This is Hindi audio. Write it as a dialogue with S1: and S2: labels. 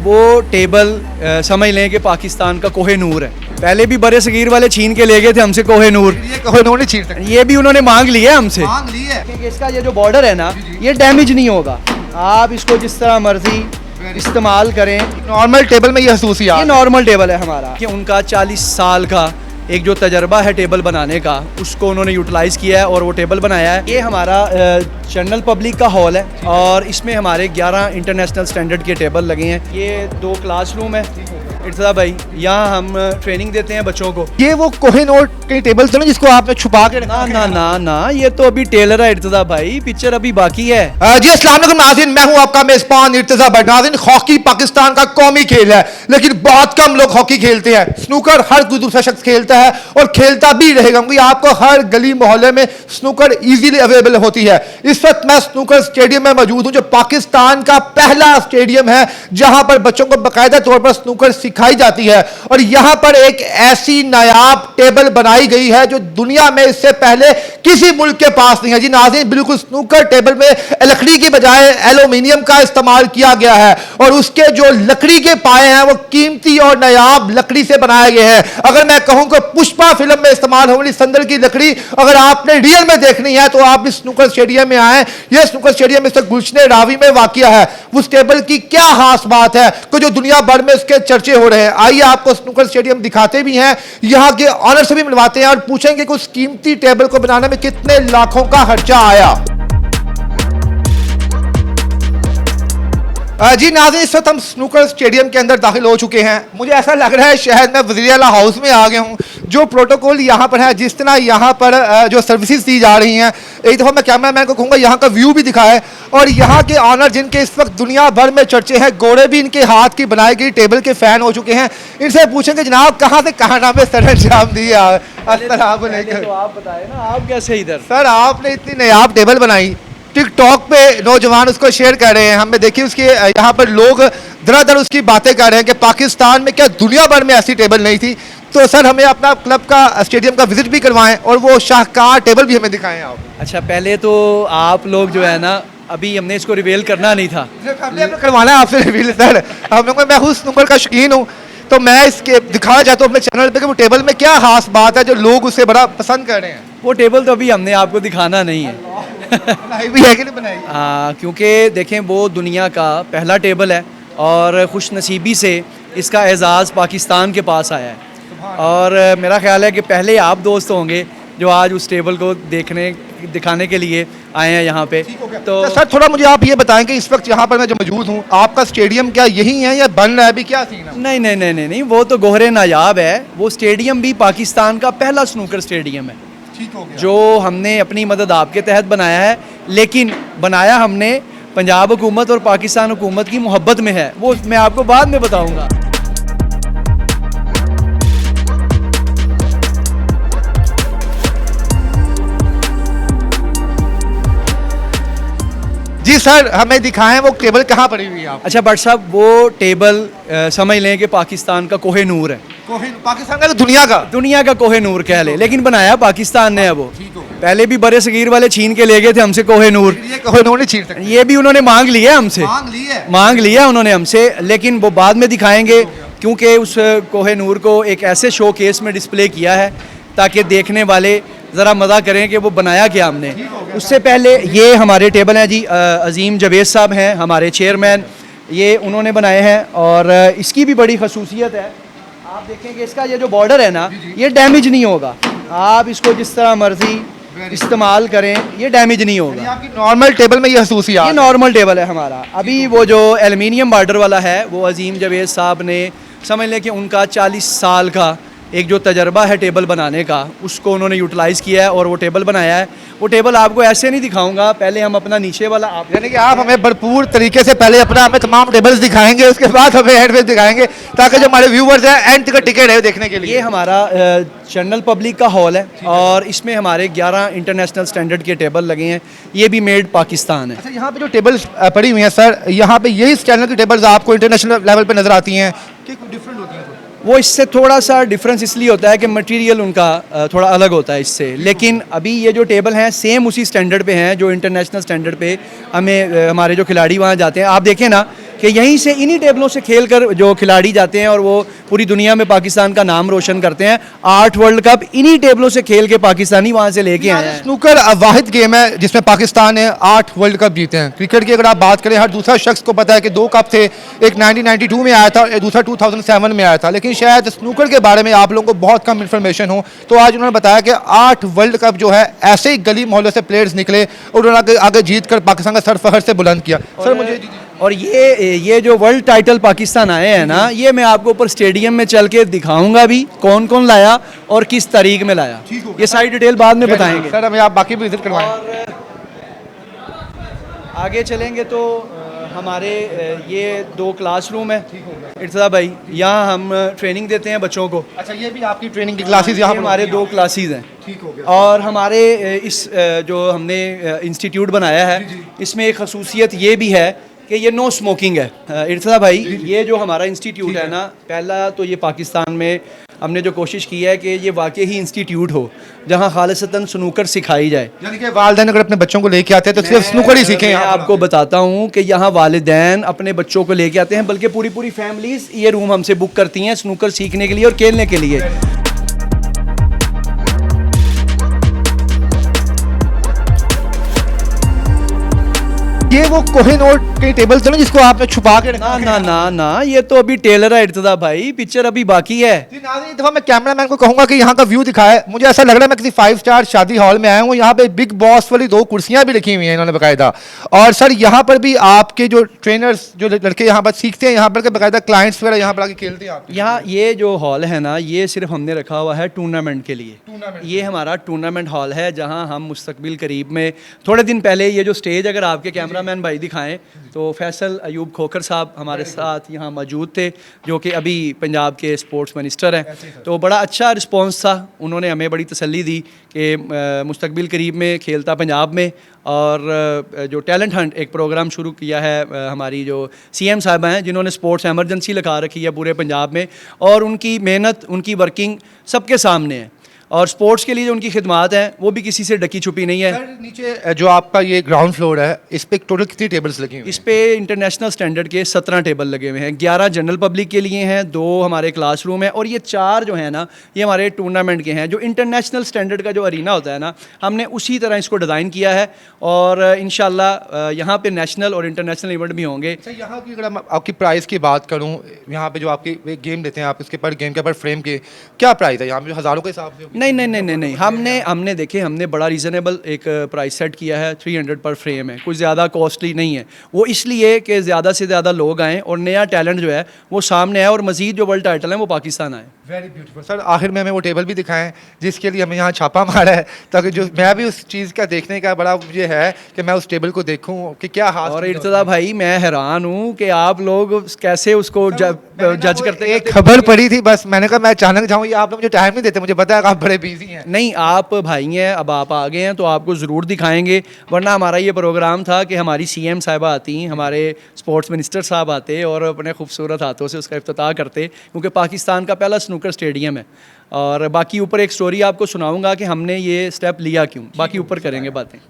S1: वो टेबल समझ लें कि पाकिस्तान का कोहे नूर है। पहले भी बड़े सगीर वाले छीन के ले गए थे हमसे कोहे नूर,
S2: ये कोहे नूर नहीं छीन सकते,
S1: ये भी उन्होंने मांग लिया हमसे।
S2: मांग ली है।
S1: क्योंकि इसका ये जो बॉर्डर है ना, ये डैमेज नहीं होगा, आप इसको जिस तरह मर्जी इस्तेमाल करें।
S2: नॉर्मल टेबल में ये खसूसियात
S1: ये नॉर्मल टेबल है हमारा कि उनका 40 साल का एक जो तजर्बा है टेबल बनाने का, उसको उन्होंने यूटिलाइज़ किया है और वो टेबल बनाया है। ये हमारा जनरल पब्लिक का हॉल है और इसमें हमारे 11 इंटरनेशनल स्टैंडर्ड के टेबल लगे हैं। ये 2 क्लासरूम है इर्तज़ा भाई, यहाँ हम ट्रेनिंग देते हैं बच्चों को।
S2: ये वो कोहिनूर के टेबल थे ना जिसको आपने छुपा के रखा?
S1: ना ना ना ना, ये तो अभी टेलर है इर्तज़ा भाई, पिक्चर अभी बाकी है।
S2: जी अस्सलाम वालेकुम नाज़रीन, मैं हूं आपका मेज़बान इर्तज़ा भट्ट। नाज़रीन, हॉकी पाकिस्तान का कौमी खेल है, लेकिन बहुत कम लोग हॉकी खेलते हैं। स्नूकर हर कोई दूसरा शख्स खेलता है और खेलता भी रहेगा, क्योंकि आपको हर गली मोहल्ले में स्नूकर इजीली अवेलेबल होती है। इस वक्त मैं स्नूकर स्टेडियम में मौजूद हूं, जो पाकिस्तान का पहला स्टेडियम है जहां पर बच्चों को बाकायदा तौर पर स्नूकर सिखाई जाती है। और यहां पर एक ऐसी नायाब टेबल बनाई गई है जो दुनिया में इससे पहले किसी मुल्क के पास नहीं है। जी नाज़रीन, बिल्कुल स्नूकर टेबल में लकड़ी की बजाय एल्यूमिनियम का इस्तेमाल किया गया है और उसके जो लकड़ी के पाए हैं वो कीमती और नायाब लकड़ी से बनाए गए हैं। अगर मैं कहूं कि पुष्पा फिल्म में इस्तेमाल होने वाली संदल की लकड़ी अगर आपने रियल में देखनी है तो आप इस स्नूकर स्टेडियम में आए। यह स्नूकर स्टेडियम इस गुलशन रावी में वाक़िया है। उस टेबल की क्या खास बात है कि जो दुनिया भर में इसके चर्चे हो रहे हैं। आइए आपको स्नूकर स्टेडियम दिखाते भी हैं, यहाँ के ऑनर से भी मिलवाते हैं और पूछेंगे कि उस कीमती टेबल को बनाने में कितने लाखों का खर्चा आया। जी नाज़रीन, इस वक्त हम स्नूकर स्टेडियम के अंदर दाखिल हो चुके हैं। मुझे ऐसा लग रहा है शायद मैं वज़ीर आला हाउस में आ गया हूँ। जो प्रोटोकॉल यहाँ पर है, जिस तरह यहाँ पर जो सर्विसेज दी जा रही हैं, एक दफ़ा मैं कैमरामैन को कहूँगा यहाँ का व्यू भी दिखाए। और यहाँ के ऑनर जिनके इस वक्त दुनिया भर में चर्चे हैं, गोरे भी इनके हाथ की बनाई गई टेबल के फ़ैन हो चुके हैं। इनसे पूछेंगे जनाब कहाँ से कहाँ नामे सर अंजाम दिए।
S1: तो आप बताए ना, आप कैसे इधर?
S2: सर आपने इतनी नायाब टेबल बनाई, टिकटॉक पे नौजवान उसको शेयर कर रहे हैं, हमें देखिए उसके यहाँ पर लोग दर उसकी बातें कर रहे हैं कि पाकिस्तान में क्या दुनिया भर में ऐसी टेबल नहीं थी। तो सर हमें अपना क्लब का स्टेडियम का विजिट भी करवाएं और वो शाहकार टेबल भी हमें दिखाएं आप।
S1: अच्छा, पहले तो आप लोग जो है ना, अभी हमने इसको रिवील करना नहीं था,
S2: करवाना है आपसे रिवील। सर हम लोग, मैं उस नंबर का शौकीन हूँ तो मैं इसके दिखाना चाहता हूँ अपने चैनल पे कि वो टेबल में क्या खास बात है जो लोग उसे बड़ा पसंद कर रहे हैं।
S1: वो टेबल तो अभी हमने आपको दिखाना नहीं है।
S2: बनाई भी है कि नहीं बनाई?
S1: हाँ, क्योंकि देखें वो दुनिया का पहला टेबल है और खुश नसीबी से इसका एजाज़ पाकिस्तान के पास आया है। और मेरा ख्याल है कि पहले आप दोस्त होंगे जो आज उस टेबल को दिखाने के लिए आए हैं यहाँ पे। तो
S2: सर थोड़ा मुझे आप ये बताएं कि इस वक्त यहाँ पर मैं जो मौजूद हूँ, आपका स्टेडियम क्या यही है या बन रहा है अभी, क्या सीन है?
S1: नहीं नहीं नहीं नहीं नहीं, वो तो गोहरे नायाब है। वो स्टेडियम भी पाकिस्तान का पहला स्नूकर स्टेडियम है जो हमने अपनी मदद आपके तहत बनाया है, लेकिन बनाया हमने पंजाब हुकूमत और पाकिस्तान हुकूमत की मोहब्बत में है। वो मैं आपको बाद में बताऊंगा।
S2: जी सर हमें दिखाएं वो टेबल कहाँ पड़ी हुई है आप?
S1: अच्छा भट्ट साहब, वो टेबल समझ लें कि पाकिस्तान का कोहे नूर है।
S2: पाकिस्तान का तो दुनिया का
S1: कोहे नूर कह ले, लेकिन बनाया पाकिस्तान ने है। वो पहले भी बड़े सगीर वाले छीन के ले गए थे हमसे कोहे नूर,
S2: ये कोहे नूर नहीं छीन सकते,
S1: ये भी उन्होंने मांग लिया हमसे। मांग लिया उन्होंने हमसे, लेकिन वो बाद में दिखाएंगे क्योंकि उस कोहे नूर को एक ऐसे शो केस में डिस्प्ले किया है ताकि देखने वाले ज़रा मज़ा करें कि वो बनाया क्या हमने। उससे पहले ये हमारे टेबल हैं जी, अजीम जवेद साहब हैं हमारे चेयरमैन, ये उन्होंने बनाए हैं और इसकी भी बड़ी खसूसियत है। आप देखें कि इसका ये जो बॉर्डर है ना, ये डैमेज नहीं होगा, आप इसको जिस तरह मर्जी इस्तेमाल करें, ये डैमेज नहीं होगा।
S2: आपकी नॉर्मल टेबल में ये खसूसियात?
S1: ये नॉर्मल टेबल है हमारा। अभी वो जो एल्युमिनियम बॉर्डर वाला है, वो अजीम जवेद साहब ने, समझ लें कि उनका 40 साल का एक जो तजर्बा है टेबल बनाने का, उसको उन्होंने यूटिलाइज़ किया है और वो टेबल बनाया है। वो टेबल आपको ऐसे नहीं दिखाऊंगा, पहले हम अपना नीचे वाला आप,
S2: यानी कि आप हमें भरपूर तरीके से पहले अपना हमें तमाम टेबल्स दिखाएंगे, उसके बाद हमें एंड में दिखाएंगे ताकि जो हमारे व्यूवर्स हैं एंड तक टिकट है देखने के लिए।
S1: ये हमारा जनरल पब्लिक का हॉल है और इसमें हमारे 11 इंटरनेशनल स्टैंडर्ड के टेबल लगे हैं। ये भी मेड पाकिस्तान है।
S2: अच्छा, यहाँ पे जो टेबल्स पड़ी हुई हैं सर, यहाँ पे यही स्टैंडर्ड की टेबल्स आपको इंटरनेशनल लेवल पे नजर आती हैं कि कुछ डिफरेंट होती हैं?
S1: वो इससे थोड़ा सा डिफरेंस इसलिए होता है कि मटेरियल उनका थोड़ा अलग होता है इससे, लेकिन अभी ये जो टेबल हैं सेम उसी स्टैंडर्ड पे हैं जो इंटरनेशनल स्टैंडर्ड पे हमें हमारे जो खिलाड़ी वहाँ जाते हैं। आप देखें ना, कि यहीं से इन्हीं टेबलों से खेल कर जो खिलाड़ी जाते हैं और वो पूरी दुनिया में पाकिस्तान का नाम रोशन करते हैं। 8 वर्ल्ड कप इन्हीं टेबलों से खेल के पाकिस्तानी वहाँ से लेके आए हैं।
S2: स्नूकर वाहिद गेम है जिसमें पाकिस्तान ने 8 वर्ल्ड कप जीते हैं। क्रिकेट की अगर आप बात करें, हर दूसरा शख्स को पता है कि 2 कप थे, एक 1992 में आया था और दूसरा 2007 में आया था, लेकिन शायद स्नूकर के बारे में आप लोगों को बहुत कम इन्फॉर्मेशन हो। तो आज उन्होंने बताया कि 8 वर्ल्ड कप जो है ऐसे ही गली मोहल्ले से प्लेयर्स निकले और उन्होंने आगे जीत कर पाकिस्तान का सर फखर से बुलंद किया। सर मुझे
S1: और ये जो वर्ल्ड टाइटल पाकिस्तान आए हैं ना, ये मैं आपको ऊपर स्टेडियम में चल के दिखाऊंगा भी कौन कौन लाया और किस तारीख में लाया। ये सारी डिटेल बाद में बताएंगे
S2: सर, हमें आप बाकी भी विजिट करवाएं।
S1: और आगे चलेंगे तो हमारे ये 2 क्लासरूम है इर्तज़ा भाई, यहाँ हम ट्रेनिंग देते हैं बच्चों को।
S2: अच्छा, ये भी आपकी ट्रेनिंग की क्लासेस यहाँ
S1: ये हमारे 2 क्लासेस हैं।
S2: ठीक हो गया।
S1: और हमारे इस जो हमने इंस्टीट्यूट बनाया है, इसमें एक खसूसियत ये भी है कि ये नो स्मोकिंग है। इर्तज़ा भाई, ये जो हमारा इंस्टीट्यूट है ना, पहला तो ये पाकिस्तान में हमने जो कोशिश की है कि ये वाकई ही इंस्टीट्यूट हो जहाँ खालिसतन स्नूकर सिखाई जाए।
S2: यानी कि वालिदैन अगर अपने बच्चों को लेके आते हैं तो सिर्फ स्नूकर ही सीखें।
S1: मैं आपको बताता हूँ कि यहाँ वालिदैन अपने बच्चों को लेके आते हैं, बल्कि पूरी पूरी फैमिलीज ये रूम हमसे बुक करती हैं स्नूकर सीखने के लिए और खेलने के लिए।
S2: ये वो कोहिनूर के टेबल थे ना जिसको आपने छुपा के
S1: ना ना ना ना, ये तो अभी टेलर है इर्तज़ा भाई, पिक्चर अभी बाकी है।
S2: जी नाज़रीन, दफा मैं कैमरामैन को कहूंगा कि यहाँ का व्यू दिखाए। मुझे ऐसा लग रहा है मैं किसी 5 स्टार शादी हॉल में आया हूँ। यहाँ पे बिग बॉस वाली 2 कुर्सियाँ भी रखी हुई हैं इन्होंने बाकायदा। और सर, यहाँ पर भी आपके जो ट्रेनर्स, जो लड़के यहाँ पर सीखते हैं, यहाँ पर के बाकायदा क्लाइंट्स वगैरह यहाँ पर आके खेलते हैं। आप
S1: यहाँ ये जो हॉल है ना, ये सिर्फ हमने रखा हुआ है टूर्नामेंट के लिए। ये हमारा टूर्नामेंट हॉल है जहाँ हम मुस्तकबिल करीब में, थोड़े दिन पहले ये जो स्टेज अगर आपके कैमरामैन भाई दिखाएं तो फैसल अयूब खोखर साहब हमारे साथ यहाँ मौजूद थे, जो कि अभी पंजाब के स्पोर्ट्स मिनिस्टर हैं। तो बड़ा अच्छा रिस्पांस था, उन्होंने हमें बड़ी तसल्ली दी कि मुस्तकबिल करीब में खेलता पंजाब में। और जो टैलेंट हंट एक प्रोग्राम शुरू किया है हमारी जो CM साहबा हैं, जिन्होंने स्पोर्ट्स एमरजेंसी लगा रखी है पूरे पंजाब में, और उनकी मेहनत, उनकी वर्किंग सबके सामने है। और स्पोर्ट्स के लिए जो उनकी खिदमात हैं वो भी किसी से ढकी छुपी नहीं है।
S2: सर, नीचे जो आपका ये ग्राउंड फ्लोर है, इस पे टोटल कितनी टेबल्स लगी हुई हैं?
S1: इस पे इंटरनेशनल स्टैंडर्ड के 17 टेबल लगे हुए हैं। 11 जनरल पब्लिक के लिए हैं, 2 हमारे क्लासरूम हैं, और ये 4 जो है ना, ये हमारे टूर्नामेंट के हैं। जो इंटरनेशनल स्टैंडर्ड का जो अरीना होता है ना, हमने उसी तरह इसको डिज़ाइन किया है। और इंशाल्लाह यहाँ पे नेशनल और इंटरनेशनल इवेंट भी होंगे।
S2: सर, यहाँ की अगर मैं आपकी प्राइस की बात करूँ, यहाँ पे जो आपकी गेम देते हैं आप, इसके पर गेम के पर फ्रेम के क्या प्राइस है? यहाँ पे हज़ारों के हिसाब से?
S1: नहीं नहीं नहीं नहीं नहीं, हमने देखे, हमने बड़ा रीज़नेबल एक प्राइस सेट किया है। 300 पर फ्रेम है, कुछ ज़्यादा कॉस्टली नहीं है। वो इसलिए कि ज़्यादा से ज़्यादा लोग आएँ और नया टैलेंट जो है वो सामने आए, और मज़ीद जो वर्ल्ड टाइटल है वो पाकिस्तान आए।
S2: Very beautiful. सर, आखिर में हमें वो टेबल भी दिखाएं जिसके लिए हमें यहाँ छापा मारा है, ताकि जो मैं भी उस चीज़ का देखने का बड़ा मुझे है कि मैं उस टेबल को देखूं कि क्या हाथ।
S1: और इर्तज़ा भाई, मैं हैरान हूँ कि आप लोग कैसे उसको जज करते हैं।
S2: एक खबर पड़ी थी, बस मैंने कहा मैं अचानक जाऊँ, ये आप लोग मुझे टाइम नहीं देते, मुझे पता है आप बड़े बिजी हैं।
S1: नहीं, आप भाई हैं, अब आप आ गए हैं तो आपको ज़रूर दिखाएंगे। वरना हमारा ये प्रोग्राम था कि हमारी CM साहिबा आती, हमारे स्पोर्ट्स मिनिस्टर साहब आते और अपने खूबसूरत हाथों से उसका इफ्तिताह करते, क्योंकि पाकिस्तान का पहला स्नूकर स्टेडियम है। और बाकी ऊपर एक स्टोरी आपको सुनाऊंगा कि हमने ये स्टेप लिया क्यों, बाकी ऊपर करेंगे बातें।